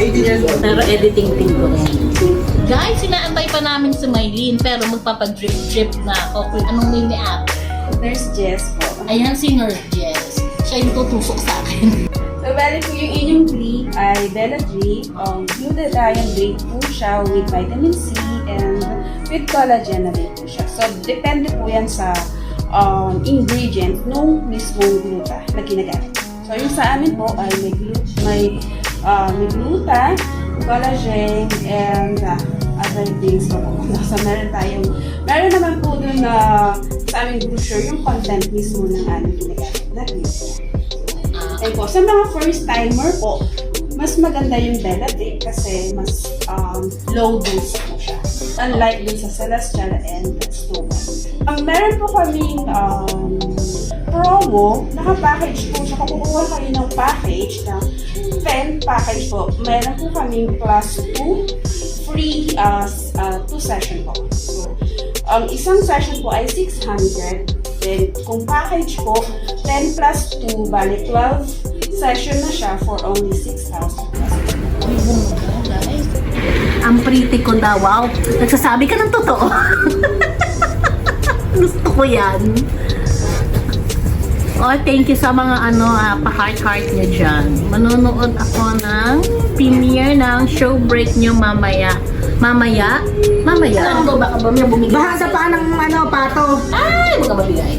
18 years old. Pero editing din ko rin. Guys, inaantay pa namin si Maylene pero magpapadrip-drip na ako kung anong name ni ate. Nurse Jess po. Ayan si Nurse Jess. Siya yung tutusok sa akin. So, bali po yung inyong drink ay Bella-3. Glutathione drink po siya with vitamin C and with collagen na din po siya. So, depende po yan sa ingredient nung mismong gluta na ginagamit. So, yung sa amin po ay may gluta, collagen, and other things po. So, meron naman po dun na sa aming brochure yung content mismo ng aming ginagamit na gluta. And po, sa mga first timer po, mas maganda yung Bella-3 kasi mas low dose po siya. Unlike dun sa Celestial and Stoma. Meron po kaming promo, naka-package po siya. Kung kukuha kayo ng package na 10 package po, meron po kaming plus 2 free 2 session po. So, ang isang session po ay 600. Then, kung package po, 10 plus 2, bali 12 session na siya for only 6,000 plus. Ang pretty ko daw, wow. Nagsasabi ka ng totoo. Gusto ko yan. Oh, thank you sa mga pa-heart-heart nyo dyan. Manonood ako ng premiere ng show break nyo mamaya. Mamaya? Mamaya? Ano baka ba may bumigay? Baha sa paa ng pato. Ay, baka mabigay.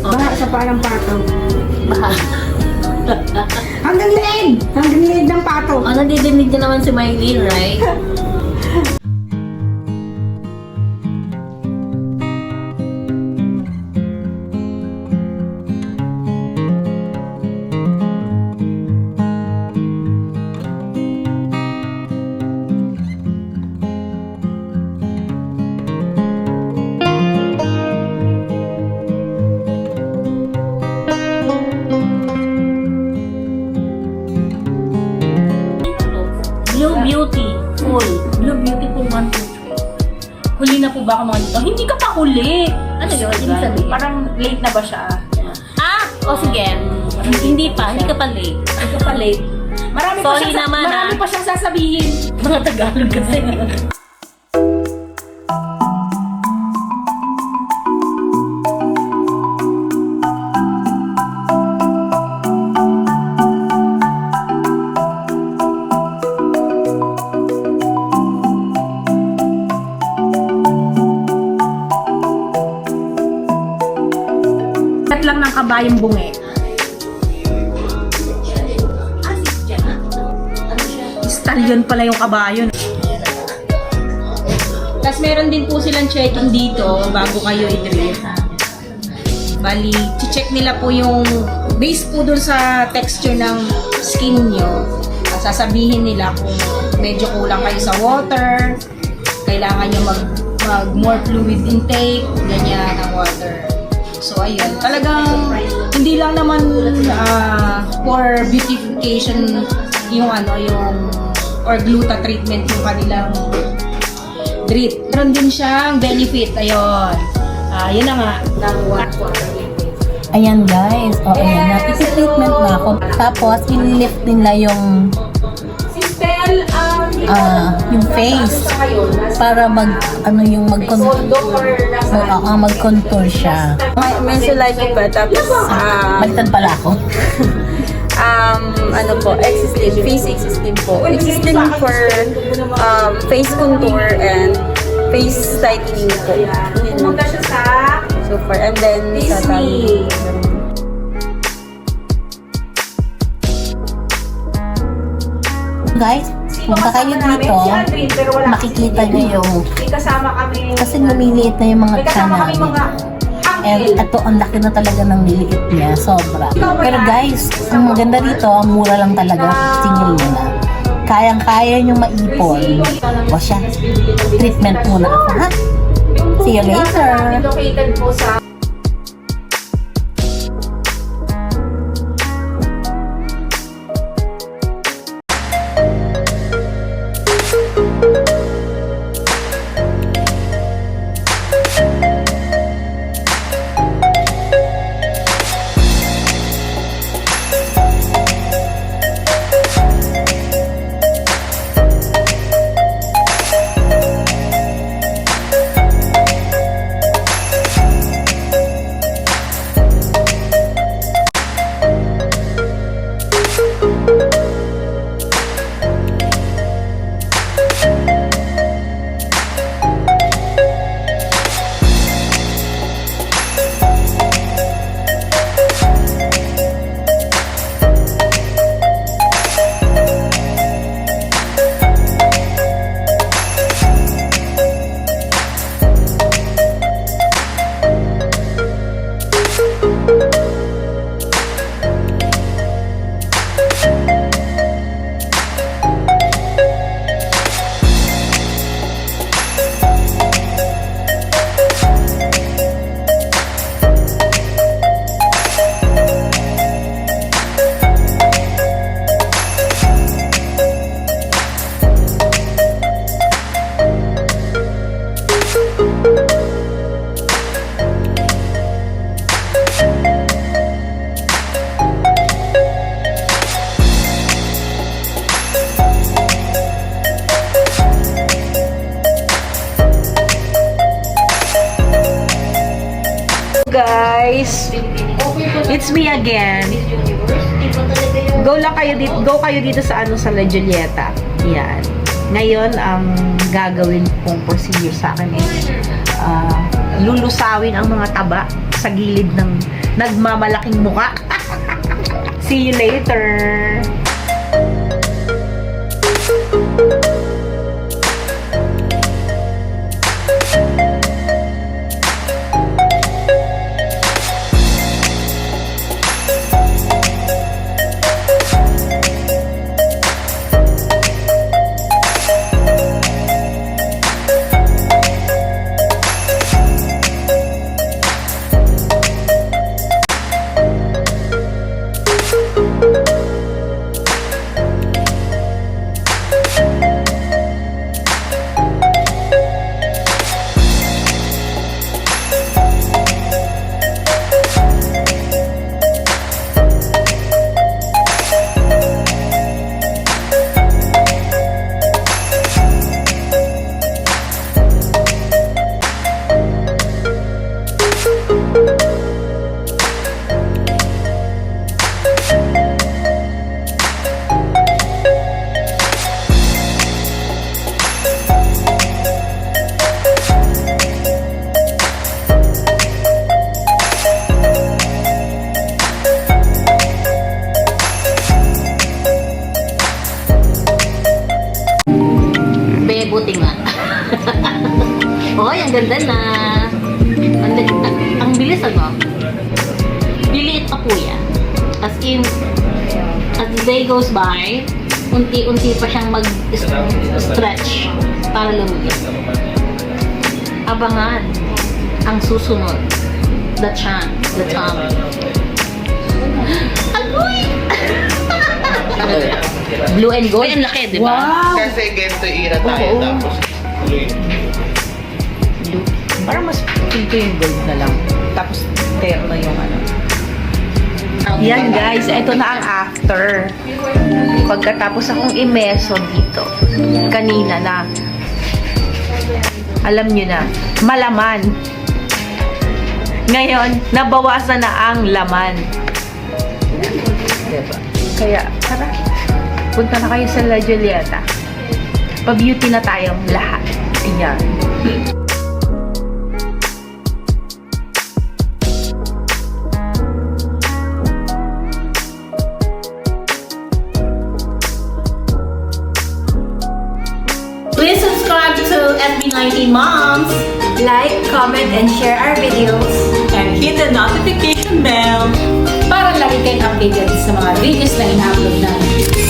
Baha sa paa ng pato. Baka. Hanggang leeg! Hanggang leeg ng pato. Oh, nadidinig niya naman si Maylene, right? Blue Beauty Full. Blue Beauty Full 1, 2, 3. Huli na po ba ako mga dito? Hindi ka pa huli. Ano yun? Hindi sabihin. Parang late na ba siya? O sige. Hindi pa. Hindi ka pa late. Hindi ka pa late. Sorry naman, marami pa siyang sasabihin. Mga Tagalog kasi. Lang ng kabayong bungi. Stallion pala yung kabayo. Tapos meron din po silang checking dito bago kayo i-drip. Bali, check nila po yung base po dun sa texture ng skin nyo. Sasabihin nila kung medyo kulang kayo sa water, kailangan nyo mag more fluid intake, ganyan ang water. So, ayun. Talagang, hindi lang naman for beautification yung or gluta treatment yung kanilang drip. Meron din siyang benefit. Ayun. Yun na nga. Ng water. Ayan guys. O, ayan. Iti-treatment na ako. Tapos, i-lift nila yung yung face para mag-contour siya. Mesolyte pa, tapos Baliktad pala ako. Existing, face existing po. Existing for face contour and face tightening po. Pumunta siya sa So far, and then sa Disney. Guys, punta kayo dito, makikita nyo yung kasama kami. kasi lumiliit na yung mga May tiyan kasama kami namin. mga And ito, ang laki na talaga ng niliit niya, sobra. Pero guys, ang maganda rito, ang mura lang talaga, tingin nyo na. Kayang-kaya nyo maipon. O siya, treatment muna ako, ha? See you later! Located po sa It's me again. Go kayo dito sa sa La Julieta. Yan. Ngayon, ang gagawin kong procedure sa akin is lulusawin ang mga taba sa gilid ng nagmamalaking muka. See you later! Buti nga. Hoy, ang ganda na. Ang bilis Liliit pa po yan. As in, as the day goes by, unti-unti pa siyang mag-stretch para lumikit. Abangan ang susunod. The tummy. Agoy! Blue and gold. Ang laki, di ba? Wow! Kasi ganito ira tayo, tapos blue. Parang mas feel ko yung gold na lang. Tapos, terno yung Yan guys, ito na ang after. Pagkatapos akong imeso dito, kanina na, alam nyo na, malaman. Ngayon, nabawasan na ang laman. Diba? Kaya, tara, punta na kayo sa La Julieta. Pa-beauty na tayong lahat. Ayan. Please subscribe to FB19 Moms. Like, comment, and share our videos. And hit the notification bell para lagi kayong updated sa mga videos na ina-upload namin.